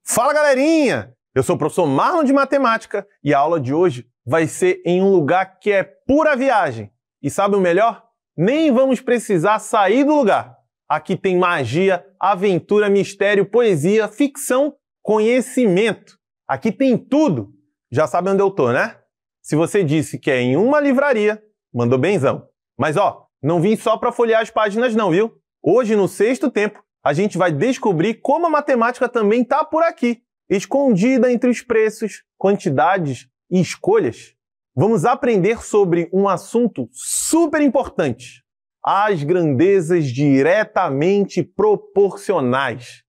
Fala, galerinha! Eu sou o professor Marlon de Matemática e a aula de hoje vai ser em um lugar que é pura viagem. E sabe o melhor? Nem vamos precisar sair do lugar. Aqui tem magia, aventura, mistério, poesia, ficção, conhecimento. Aqui tem tudo. Já sabe onde eu tô, né? Se você disse que é em uma livraria, mandou benzão. Mas não vim só para folhear as páginas não, viu? Hoje, no sexto tempo, a gente vai descobrir como a matemática também está por aqui, escondida entre os preços, quantidades e escolhas. Vamos aprender sobre um assunto super importante: as grandezas diretamente proporcionais.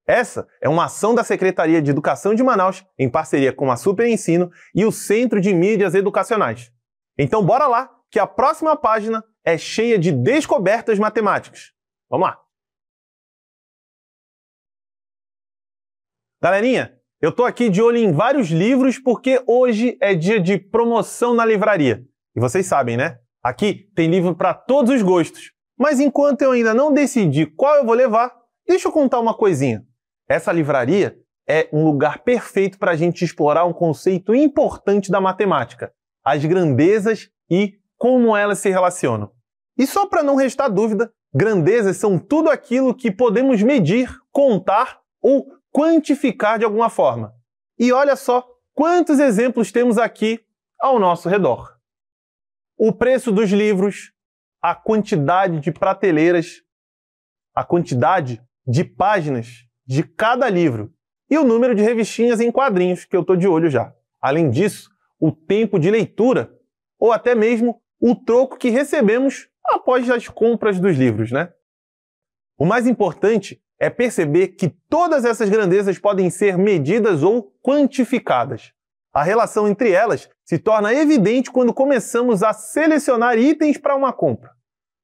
Essa é uma ação da Secretaria de Educação de Manaus, em parceria com a Super Ensino e o Centro de Mídias Educacionais. Então bora lá, que a próxima página é cheia de descobertas matemáticas. Vamos lá! Galerinha, eu tô aqui de olho em vários livros porque hoje é dia de promoção na livraria. E vocês sabem, né? Aqui tem livro para todos os gostos. Mas enquanto eu ainda não decidi qual eu vou levar, deixa eu contar uma coisinha. Essa livraria é um lugar perfeito para a gente explorar um conceito importante da matemática: as grandezas e como elas se relacionam. E só para não restar dúvida, grandezas são tudo aquilo que podemos medir, contar ou quantificar de alguma forma. E olha só quantos exemplos temos aqui ao nosso redor. O preço dos livros, a quantidade de prateleiras, a quantidade de páginas de cada livro e o número de revistinhas em quadrinhos, que eu estou de olho já. Além disso, o tempo de leitura ou até mesmo o troco que recebemos após as compras dos livros, né? O mais importante é perceber que todas essas grandezas podem ser medidas ou quantificadas. A relação entre elas se torna evidente quando começamos a selecionar itens para uma compra.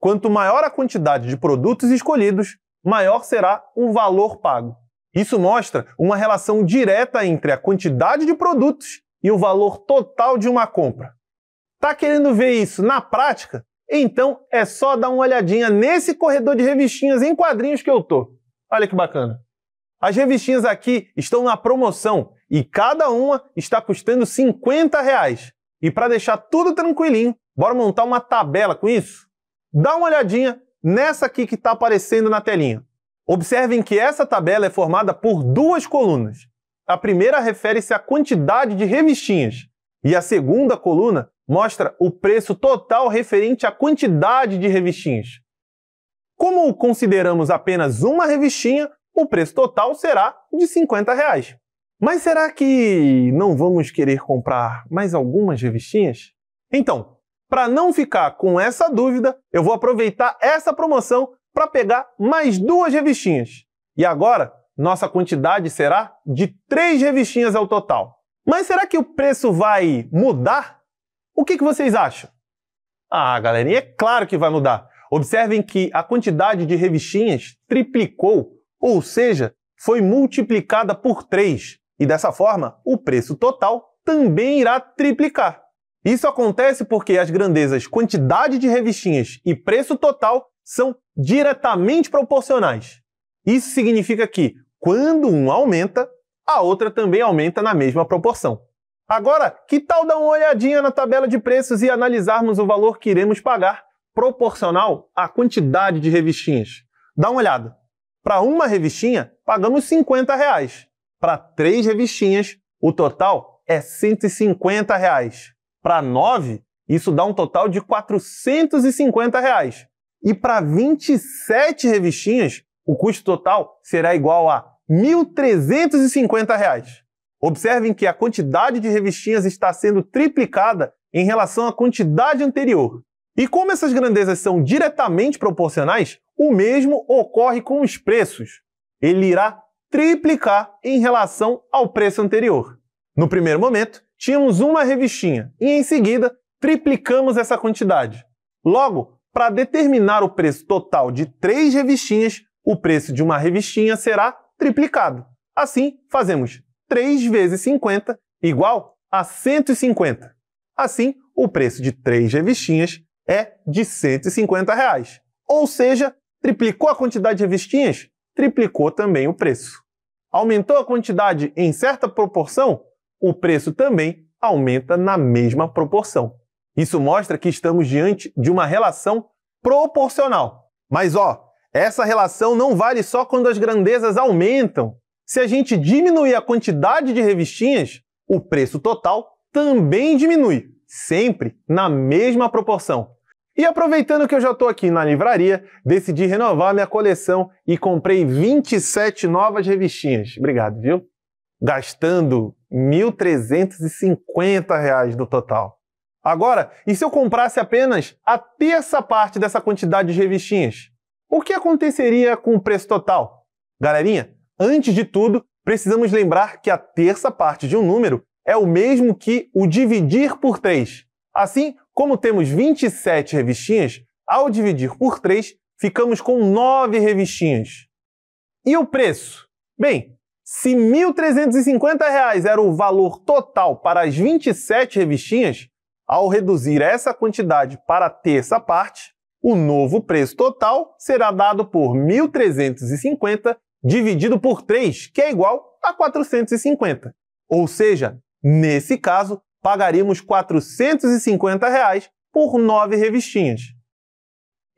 Quanto maior a quantidade de produtos escolhidos, maior será o valor pago. Isso mostra uma relação direta entre a quantidade de produtos e o valor total de uma compra. Tá querendo ver isso na prática? Então é só dar uma olhadinha nesse corredor de revistinhas em quadrinhos que eu tô. Olha que bacana. As revistinhas aqui estão na promoção e cada uma está custando R$50. E para deixar tudo tranquilinho, bora montar uma tabela com isso? Dá uma olhadinha nessa aqui que está aparecendo na telinha. Observem que essa tabela é formada por duas colunas. A primeira refere-se à quantidade de revistinhas e a segunda coluna mostra o preço total referente à quantidade de revistinhas. Como consideramos apenas uma revistinha, o preço total será de R$50. Mas será que não vamos querer comprar mais algumas revistinhas? Então, para não ficar com essa dúvida, eu vou aproveitar essa promoção para pegar mais duas revistinhas. E agora, nossa quantidade será de 3 revistinhas ao total. Mas será que o preço vai mudar? O que vocês acham? Galerinha, é claro que vai mudar. Observem que a quantidade de revistinhas triplicou, ou seja, foi multiplicada por 3. E dessa forma, o preço total também irá triplicar. Isso acontece porque as grandezas quantidade de revistinhas e preço total são diretamente proporcionais. Isso significa que, quando um aumenta, a outra também aumenta na mesma proporção. Agora, que tal dar uma olhadinha na tabela de preços e analisarmos o valor que iremos pagar proporcional à quantidade de revistinhas? Dá uma olhada. Para uma revistinha, pagamos R$50. Para 3 revistinhas, o total é R$150. Para 9, isso dá um total de R$450. E para 27 revistinhas, o custo total será igual a R$1.350. Observem que a quantidade de revistinhas está sendo triplicada em relação à quantidade anterior. E como essas grandezas são diretamente proporcionais, o mesmo ocorre com os preços. Ele irá triplicar em relação ao preço anterior. No primeiro momento, tínhamos uma revistinha e, em seguida, triplicamos essa quantidade. Logo, para determinar o preço total de 3 revistinhas, o preço de uma revistinha será triplicado. Assim, fazemos 3 vezes 50 igual a 150. Assim, o preço de 3 revistinhas é de R$150. Ou seja, triplicou a quantidade de revistinhas, triplicou também o preço. aumentou a quantidade em certa proporção, o preço também aumenta na mesma proporção. Isso mostra que estamos diante de uma relação proporcional. Mas essa relação não vale só quando as grandezas aumentam. Se a gente diminuir a quantidade de revistinhas, o preço total também diminui, sempre na mesma proporção. E aproveitando que eu já estou aqui na livraria, decidi renovar minha coleção e comprei 27 novas revistinhas. Obrigado, viu? Gastando R$ 1.350 no total. Agora, e se eu comprasse apenas a terça parte dessa quantidade de revistinhas? O que aconteceria com o preço total? Galerinha, antes de tudo, precisamos lembrar que a terça parte de um número é o mesmo que o dividir por 3. Assim, como temos 27 revistinhas, ao dividir por 3, ficamos com 9 revistinhas. E o preço? Bem, se R$ 1.350 era o valor total para as 27 revistinhas, ao reduzir essa quantidade para a terça parte, o novo preço total será dado por 1.350 dividido por 3, que é igual a 450. Ou seja, nesse caso, pagaríamos R$ 450 por 9 revistinhas.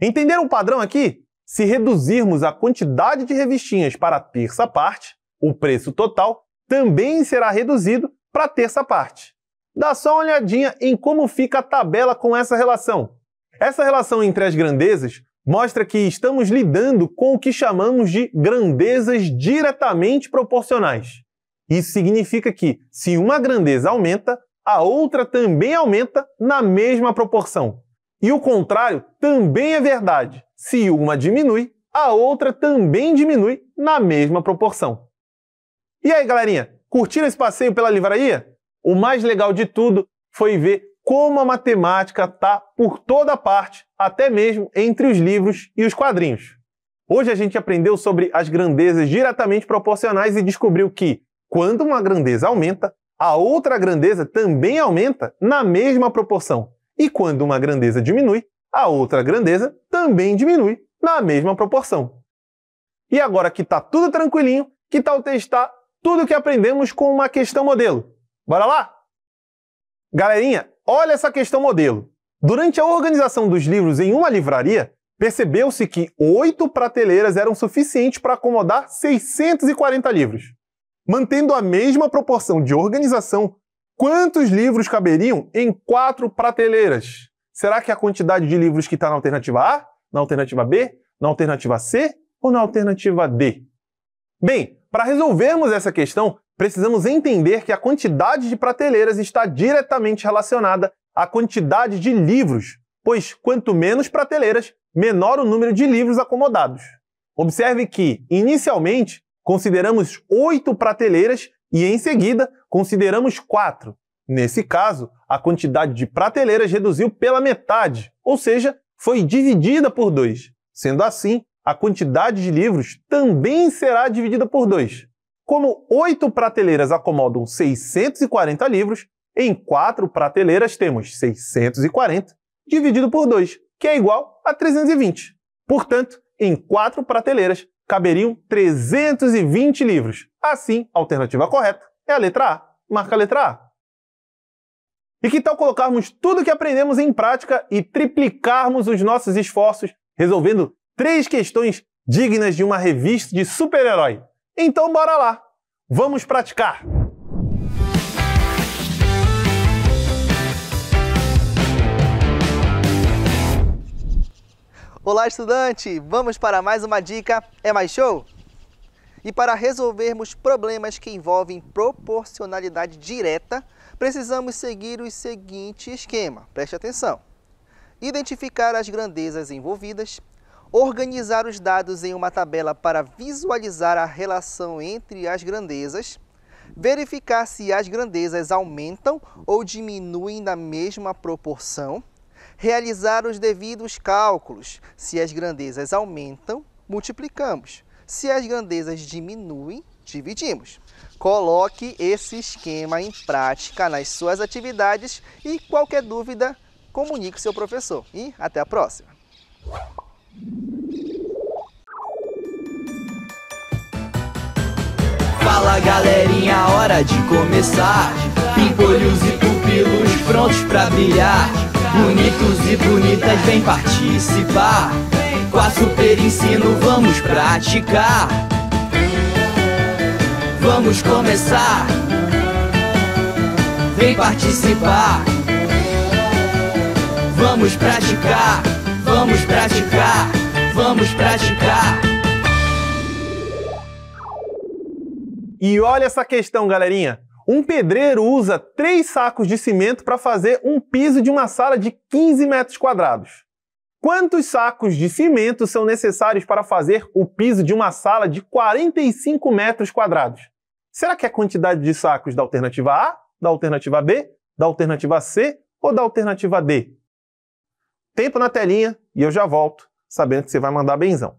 Entenderam o padrão aqui? Se reduzirmos a quantidade de revistinhas para a terça parte, o preço total também será reduzido para a terça parte. Dá só uma olhadinha em como fica a tabela com essa relação. Essa relação entre as grandezas mostra que estamos lidando com o que chamamos de grandezas diretamente proporcionais. Isso significa que, se uma grandeza aumenta, a outra também aumenta na mesma proporção. E o contrário também é verdade. Se uma diminui, a outra também diminui na mesma proporção. E aí, galerinha, curtiram esse passeio pela livraria? O mais legal de tudo foi ver como a matemática está por toda parte, até mesmo entre os livros e os quadrinhos. Hoje a gente aprendeu sobre as grandezas diretamente proporcionais e descobriu que, quando uma grandeza aumenta, a outra grandeza também aumenta na mesma proporção. E quando uma grandeza diminui, a outra grandeza também diminui na mesma proporção. E agora que está tudo tranquilinho, que tal testar tudo o que aprendemos com uma questão modelo? Bora lá? Galerinha, olha essa questão modelo. Durante a organização dos livros em uma livraria, percebeu-se que 8 prateleiras eram suficientes para acomodar 640 livros. Mantendo a mesma proporção de organização, quantos livros caberiam em 4 prateleiras? Será que a quantidade de livros que está na alternativa A, na alternativa B, na alternativa C ou na alternativa D? Bem, para resolvermos essa questão, precisamos entender que a quantidade de prateleiras está diretamente relacionada à quantidade de livros, pois quanto menos prateleiras, menor o número de livros acomodados. Observe que, inicialmente, consideramos 8 prateleiras e, em seguida, consideramos 4. Nesse caso, a quantidade de prateleiras reduziu pela metade, ou seja, foi dividida por 2. Sendo assim, a quantidade de livros também será dividida por 2. Como 8 prateleiras acomodam 640 livros, em 4 prateleiras temos 640 dividido por 2, que é igual a 320. Portanto, em 4 prateleiras caberiam 320 livros. Assim, a alternativa correta é a letra A. Marca a letra A. E que tal colocarmos tudo que aprendemos em prática e triplicarmos os nossos esforços, resolvendo 3 questões dignas de uma revista de super-herói? Então bora lá! Vamos praticar! Olá, estudante! Vamos para mais uma dica É Mais Show? E para resolvermos problemas que envolvem proporcionalidade direta, precisamos seguir o seguinte esquema. Preste atenção. Identificar as grandezas envolvidas, organizar os dados em uma tabela para visualizar a relação entre as grandezas, verificar se as grandezas aumentam ou diminuem na mesma proporção, realizar os devidos cálculos. Se as grandezas aumentam, multiplicamos. Se as grandezas diminuem, dividimos. Coloque esse esquema em prática nas suas atividades e qualquer dúvida, comunique seu professor. E até a próxima! Fala galerinha, hora de começar. Pimpolhos e pupilos prontos pra brilhar. Bonitos e bonitas, vem participar. Com a Super Ensino vamos praticar. Vamos começar. Vem participar. Vamos praticar. Vamos praticar. Vamos praticar. E olha essa questão, galerinha. Um pedreiro usa 3 sacos de cimento para fazer um piso de uma sala de 15 metros quadrados. Quantos sacos de cimento são necessários para fazer o piso de uma sala de 45 metros quadrados? Será que é a quantidade de sacos da alternativa A, da alternativa B, da alternativa C ou da alternativa D? Tempo na telinha e eu já volto, sabendo que você vai mandar benzão.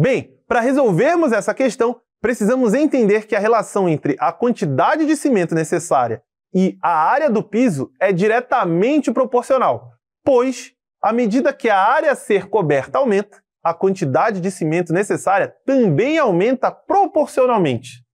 Bem, para resolvermos essa questão, precisamos entender que a relação entre a quantidade de cimento necessária e a área do piso é diretamente proporcional, pois, à medida que a área a ser coberta aumenta, a quantidade de cimento necessária também aumenta proporcionalmente.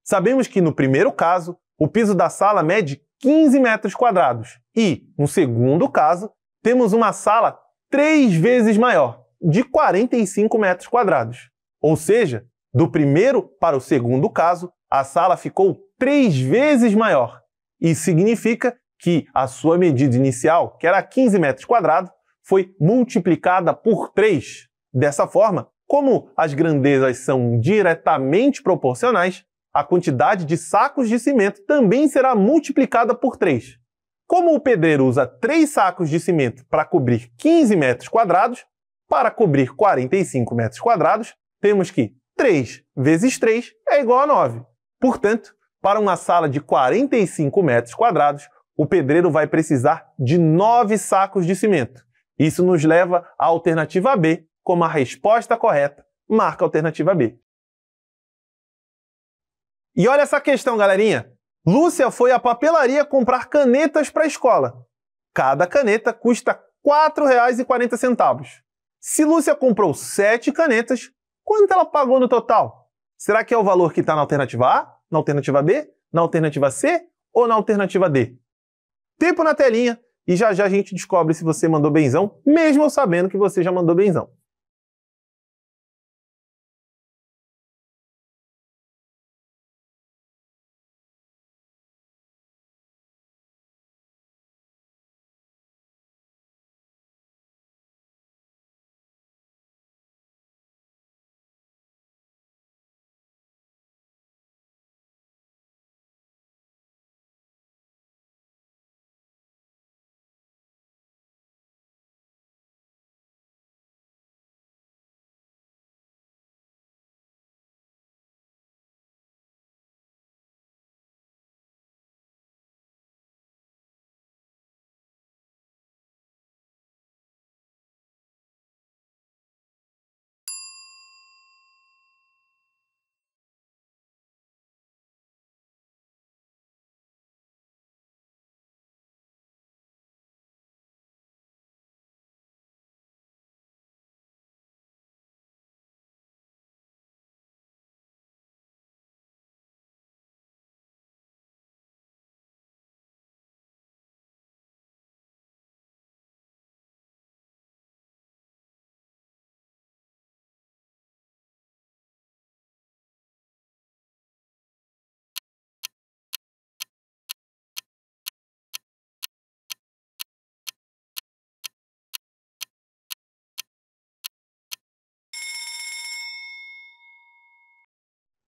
Sabemos que, no primeiro caso, o piso da sala mede 15 metros quadrados e, no segundo caso, temos uma sala 3 vezes maior, de 45 metros quadrados. Ou seja, do primeiro para o segundo caso, a sala ficou 3 vezes maior. Isso significa que a sua medida inicial, que era 15 metros quadrados, foi multiplicada por 3. Dessa forma, como as grandezas são diretamente proporcionais, a quantidade de sacos de cimento também será multiplicada por 3. Como o pedreiro usa 3 sacos de cimento para cobrir 15 metros quadrados, para cobrir 45 metros quadrados, temos que 3 vezes 3 é igual a 9. Portanto, para uma sala de 45 metros quadrados, o pedreiro vai precisar de 9 sacos de cimento. Isso nos leva à alternativa B como a resposta correta. Marca a alternativa B. E olha essa questão, galerinha. Lúcia foi à papelaria comprar canetas para a escola. Cada caneta custa R$ 4,40. Se Lúcia comprou 7 canetas, quanto ela pagou no total? Será que é o valor que está na alternativa A, na alternativa B, na alternativa C ou na alternativa D? Tempo na telinha e já já a gente descobre se você mandou benzão, mesmo eu sabendo que você já mandou benzão.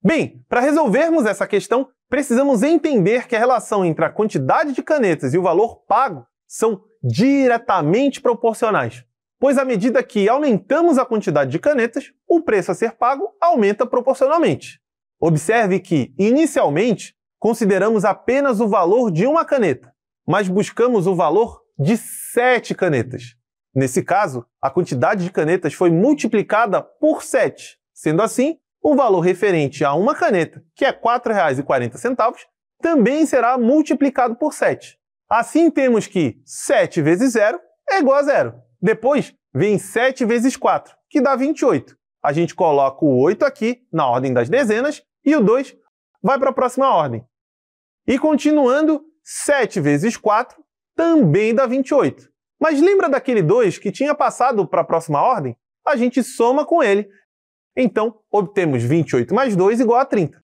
Bem, para resolvermos essa questão, precisamos entender que a relação entre a quantidade de canetas e o valor pago são diretamente proporcionais, pois à medida que aumentamos a quantidade de canetas, o preço a ser pago aumenta proporcionalmente. Observe que, inicialmente, consideramos apenas o valor de uma caneta, mas buscamos o valor de 7 canetas. Nesse caso, a quantidade de canetas foi multiplicada por 7, sendo assim, o valor referente a uma caneta, que é R$ 4,40, também será multiplicado por 7. Assim, temos que 7 vezes 0 é igual a 0. Depois, vem 7 vezes 4, que dá 28. A gente coloca o 8 aqui, na ordem das dezenas, e o 2 vai para a próxima ordem. E continuando, 7 vezes 4 também dá 28. Mas lembra daquele 2 que tinha passado para a próxima ordem? A gente soma com ele. Então, obtemos 28 mais 2 igual a 30.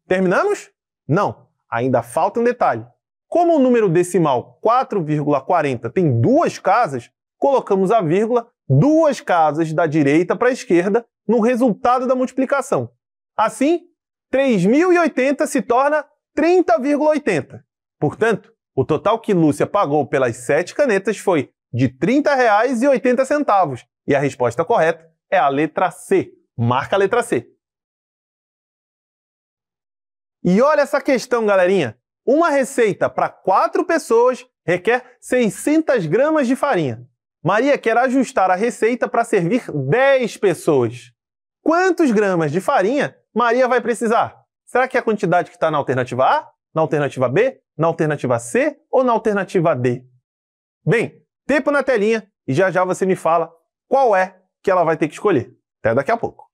Terminamos? Não, ainda falta um detalhe. Como o número decimal 4,40 tem 2 casas, colocamos a vírgula 2 casas da direita para a esquerda no resultado da multiplicação. Assim, 3.080 se torna 30,80. Portanto, o total que Lúcia pagou pelas 7 canetas foi de R$ 30,80. E a resposta correta é a letra C. Marca a letra C. E olha essa questão, galerinha. Uma receita para 4 pessoas requer 600 gramas de farinha. Maria quer ajustar a receita para servir 10 pessoas. Quantos gramas de farinha Maria vai precisar? Será que é a quantidade que está na alternativa A, na alternativa B, na alternativa C ou na alternativa D? Bem, tempo na telinha e já já você me fala qual é que ela vai ter que escolher. Até daqui a pouco.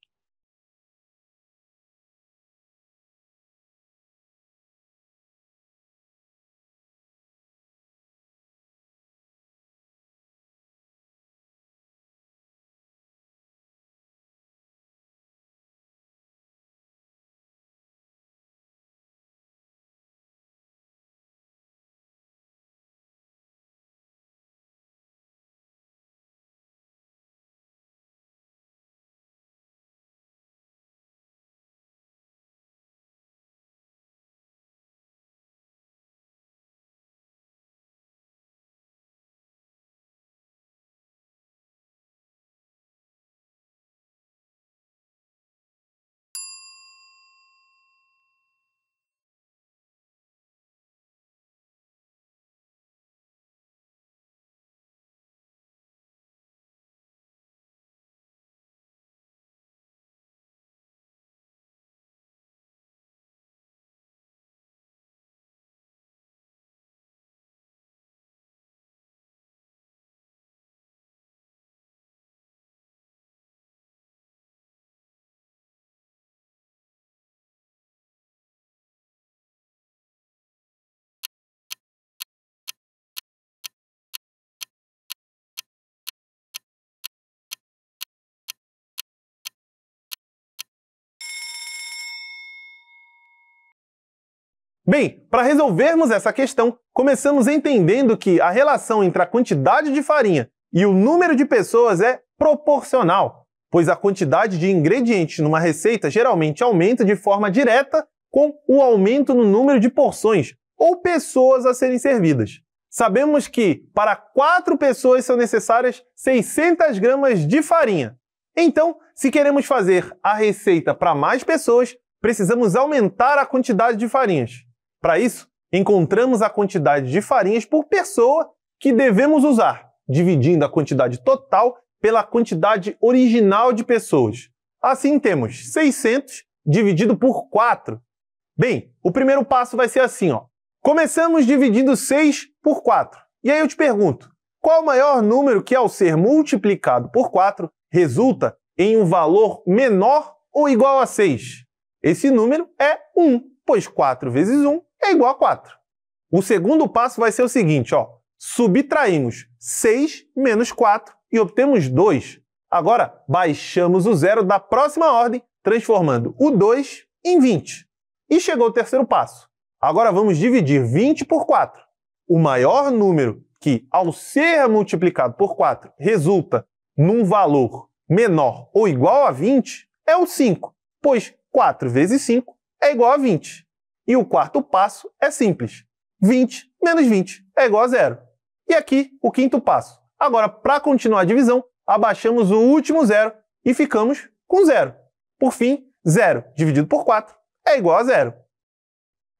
Bem, para resolvermos essa questão, começamos entendendo que a relação entre a quantidade de farinha e o número de pessoas é proporcional, pois a quantidade de ingredientes numa receita geralmente aumenta de forma direta com o aumento no número de porções ou pessoas a serem servidas. Sabemos que para 4 pessoas são necessárias 600 gramas de farinha. Então, se queremos fazer a receita para mais pessoas, precisamos aumentar a quantidade de farinhas. Para isso, encontramos a quantidade de farinhas por pessoa que devemos usar, dividindo a quantidade total pela quantidade original de pessoas. Assim, temos 600 dividido por 4. Bem, o primeiro passo vai ser assim, ó. Começamos dividindo 6 por 4. E aí eu te pergunto, qual o maior número que, ao ser multiplicado por 4, resulta em um valor menor ou igual a 6? Esse número é 1, pois 4 vezes 1 é igual a 4. O segundo passo vai ser o seguinte, ó. Subtraímos 6 menos 4 e obtemos 2. Agora, baixamos o zero da próxima ordem, transformando o 2 em 20. E chegou o terceiro passo. Agora vamos dividir 20 por 4. O maior número que, ao ser multiplicado por 4, resulta num valor menor ou igual a 20 é o 5, pois 4 vezes 5 é igual a 20. E o quarto passo é simples. 20 menos 20 é igual a 0. E aqui, o quinto passo. Agora, para continuar a divisão, abaixamos o último zero e ficamos com 0. Por fim, 0 dividido por 4 é igual a 0.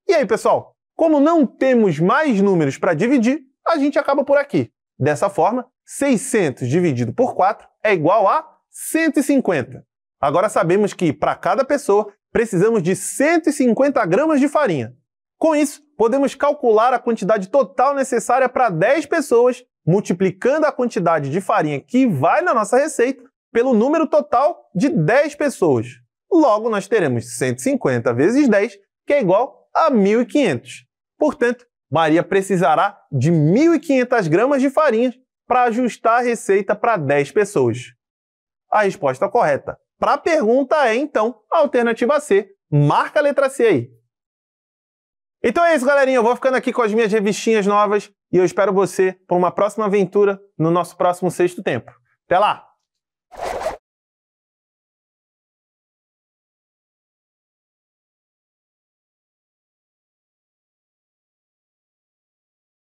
E aí, pessoal? Como não temos mais números para dividir, a gente acaba por aqui. Dessa forma, 600 dividido por 4 é igual a 150. Agora sabemos que, para cada pessoa, precisamos de 150 gramas de farinha. Com isso, podemos calcular a quantidade total necessária para 10 pessoas, multiplicando a quantidade de farinha que vai na nossa receita pelo número total de 10 pessoas. Logo, nós teremos 150 vezes 10, que é igual a 1.500. Portanto, Maria precisará de 1.500 gramas de farinha para ajustar a receita para 10 pessoas. A resposta correta para a pergunta é, então, a alternativa C. Marca a letra C aí. Então é isso, galerinha. Eu vou ficando aqui com as minhas revistinhas novas e eu espero você para uma próxima aventura no nosso próximo Sexto Tempo. Até lá!